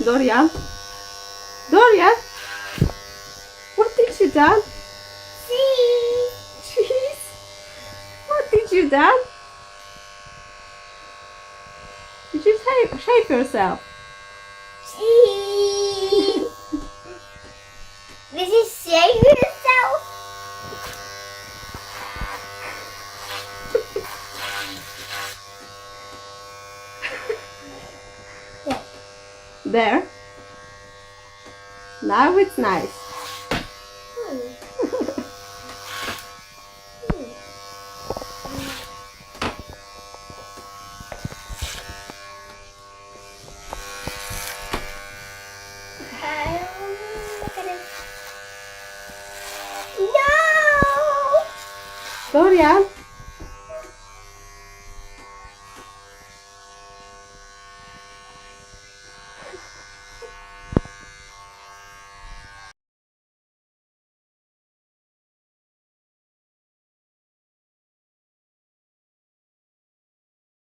Dorian? Dorian? What did you done? Cheese? What did you done? Did you shave yourself? Did you shave yourself? There. Now it's nice. Look at it. No! Dorian?